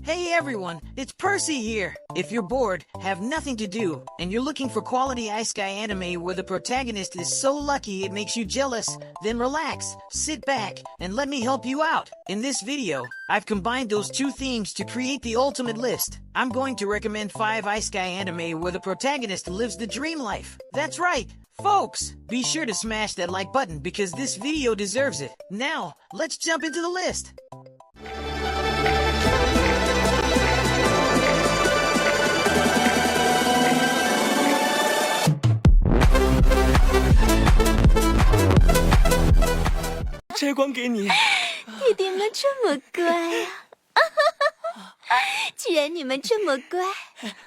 Hey everyone, it's Percy here. If you're bored, have nothing to do, and you're looking for quality Isekai anime where the protagonist is so lucky it makes you jealous, then relax, sit back, and let me help you out. In this video, I've combined those two themes to create the ultimate list. I'm going to recommend 5 Isekai anime where the protagonist lives the dream life. That's right, folks! Be sure to smash that like button because this video deserves it. Now, let's jump into the list.弟弟们这么乖啊！既然你们这么乖。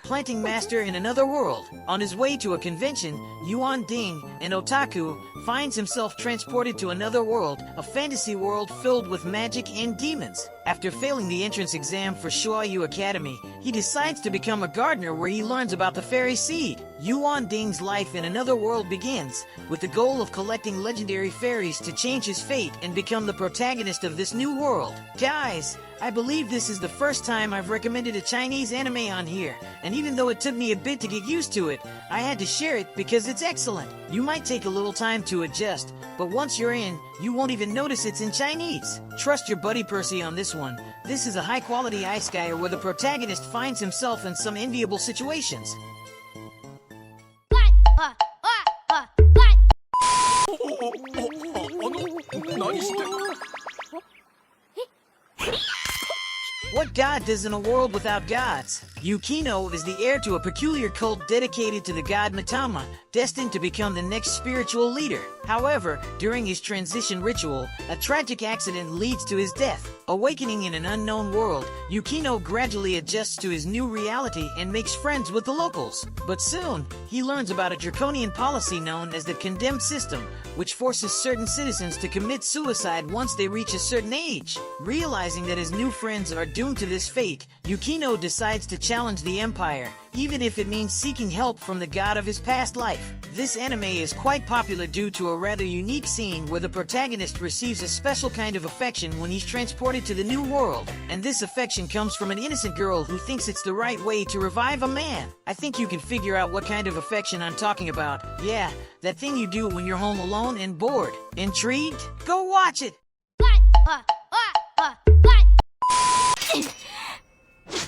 Planting Master in another world. On his way to a convention, Yuan Ding, an otaku, finds himself transported to another world, a fantasy world filled with magic and demons. After failing the entrance exam for Shuayu Academy, he decides to become a gardener where he learns about the fairy seed. Yuan Ding's life in another world begins, with the goal of collecting legendary fairies to change his fate and become the protagonist of this new world. Guys, I believe this is the first time I've recommended a Chinese anime on here, and even though it took me a bit to get used to it, I had to share it because it's excellent. You might take a little time to adjust, but once you're in, you won't even notice it's in Chinese. Trust your buddy Percy on this one. This is a high-quality isekai where the protagonist finds himself in some enviable situations. What god does in a world without gods? Yukino is the heir to a peculiar cult dedicated to the god Mitama, destined to become the next spiritual leader. However, during his transition ritual, a tragic accident leads to his death. Awakening in an unknown world, Yukino gradually adjusts to his new reality and makes friends with the locals. But soon, he learns about a draconian policy known as the condemned system, which forces certain citizens to commit suicide once they reach a certain age. Realizing that his new friends are doomed to this fate, Yukino decides to challenge the Empire, even if it means seeking help from the god of his past life. This anime is quite popular due to a rather unique scene where the protagonist receives a special kind of affection when he's transported to the new world, and this affection comes from an innocent girl who thinks it's the right way to revive a man. I think you can figure out what kind of affection I'm talking about. Yeah, that thing you do when you're home alone and bored. Intrigued? Go watch it!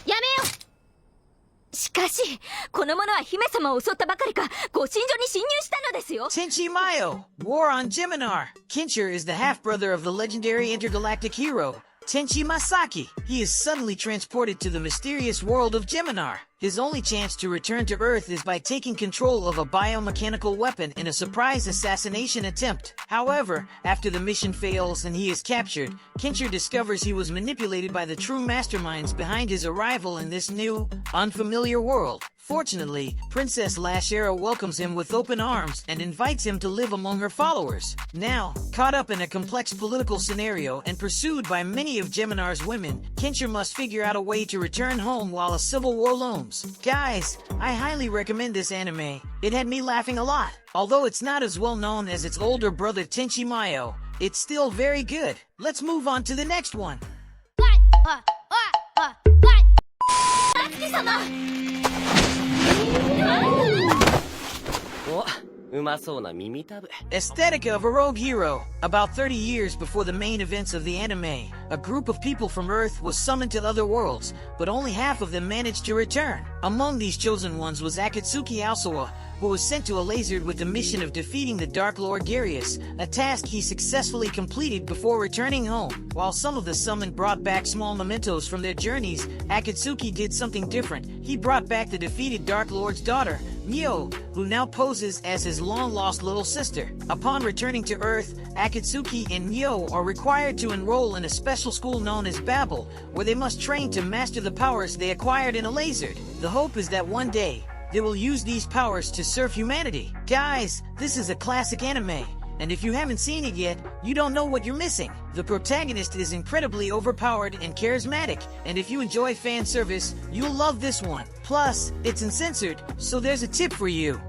やめよ！しかし、この者は姫様を襲ったばかりか、ご神女に侵入したのですよ。 Tenchi Mayo, War on Geminar. Kincher is the half-brother of the legendary intergalactic hero, Tenchi Masaki. He is suddenly transported to the mysterious world of Geminar. His only chance to return to Earth is by taking control of a biomechanical weapon in a surprise assassination attempt. However, after the mission fails and he is captured, Kincher discovers he was manipulated by the true masterminds behind his arrival in this new, unfamiliar world. Fortunately, Princess Lashera welcomes him with open arms and invites him to live among her followers. Now, caught up in a complex political scenario and pursued by many of Geminar's women, Kincher must figure out a way to return home while a civil war looms. Guys, I highly recommend this anime. It had me laughing a lot. Although it's not as well known as its older brother Tenchi Mayo, it's still very good. Let's move on to the next one. Aesthetica of a rogue hero. About 30 years before the main events of the anime, a group of people from Earth was summoned to other worlds, but only half of them managed to return. Among these chosen ones was Akatsuki Aosawa, who was sent to a Lazard with the mission of defeating the Dark Lord Garius, a task he successfully completed before returning home. While some of the summoned brought back small mementos from their journeys, Akatsuki did something different. He brought back the defeated Dark Lord's daughter, Mio, who now poses as his long-lost little sister. Upon returning to Earth, Akatsuki and Mio are required to enroll in a special school known as Babel, where they must train to master the powers they acquired in a Lazard. The hope is that one day, they will use these powers to serve humanity. Guys, this is a classic anime, and if you haven't seen it yet, you don't know what you're missing. The protagonist is incredibly overpowered and charismatic, and if you enjoy fan service, you'll love this one. Plus, it's uncensored, so there's a tip for you.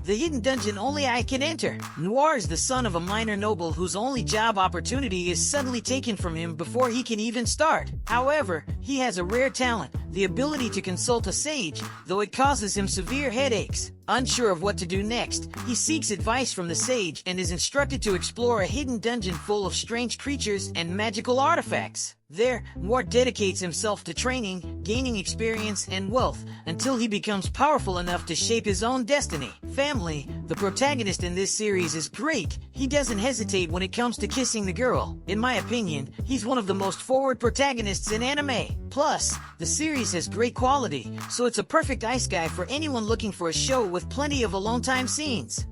the hidden dungeon only I can enter. Noir is the son of a minor noble whose only job opportunity is suddenly taken from him before he can even start. However, he has a rare talent, the ability to consult a sage, though it causes him severe headaches. Unsure of what to do next, he seeks advice from the sage and is instructed to explore a hidden dungeon full of strange creatures and magical artifacts. There, Noir dedicates himself to training, gaining experience and wealth, until he becomes powerful enough to shape his own destiny. Family, the protagonist in this series is great. He doesn't hesitate when it comes to kissing the girl. In my opinion, he's one of the most forward protagonists in anime. Plus, the series has great quality, so it's a perfect isekai for anyone looking for a show with plenty of alone time scenes.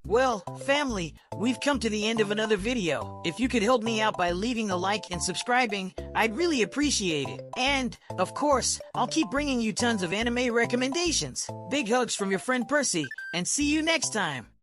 Well, family, we've come to the end of another video. If you could help me out by leaving a like and subscribing, I'd really appreciate it. And, of course, I'll keep bringing you tons of anime recommendations. Big hugs from your friend Percy, and see you next time.